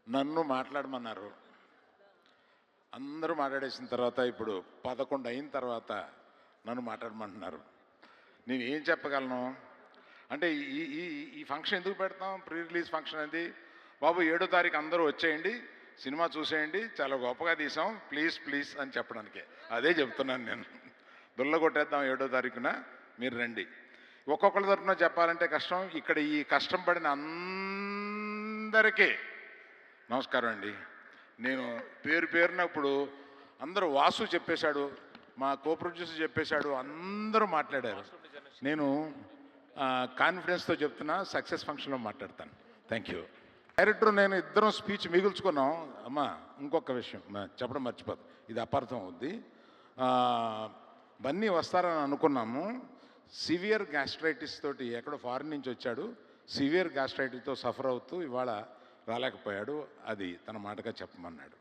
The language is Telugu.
నన్ను మాట్లాడమన్నారు. అందరూ మాట్లాడేసిన తర్వాత ఇప్పుడు 11 అయిన తర్వాత నన్ను మాట్లాడమంటున్నారు. నేను ఏం చెప్పగలను? అంటే ఈ ఈ ఈ ఫంక్షన్ ఎందుకు పెడతాం? ప్రీ రిలీజ్ ఫంక్షన్ అది. బాబు 7వ తారీఖు అందరూ వచ్చేయండి, సినిమా చూసేయండి, చాలా గొప్పగా తీసాం, ప్లీజ్ ప్లీజ్ అని చెప్పడానికే. అదే చెప్తున్నాను నేను. దుల్ల కొట్టేద్దాం 7వ తారీఖున, మీరు రండి. ఒక్కొక్కరి తరఫున చెప్పాలంటే కష్టం. ఇక్కడ ఈ కష్టం పడిన అందరికీ నమస్కారం అండి. నేను పేరు పేరున ఇప్పుడు అందరూ వాసు చెప్పేశాడు, మా కో ప్రొడ్యూసర్ చెప్పేశాడు, అందరూ మాట్లాడారు. నేను కాన్ఫిడెన్స్తో చెప్తున్నా, సక్సెస్ ఫంక్షన్లో మాట్లాడతాను. Thank you. డైరెక్టర్ నేను ఇద్దరం స్పీచ్ మిగుల్చుకున్నాం. అమ్మా ఇంకొక విషయం చెప్పడం మర్చిపోదు, ఇది అపార్థం అవుద్ది. బన్నీ వస్తారని అనుకున్నాము. సివియర్ గ్యాస్ట్రైటిస్ తోటి ఎక్కడో ఫారిన్ నుంచి వచ్చాడు. సివియర్ గ్యాస్ట్రైటిస్తో సఫర్ అవుతూ ఇవాళ రాలేకపోయాడు. అది తన మాటగా చెప్పమన్నాడు.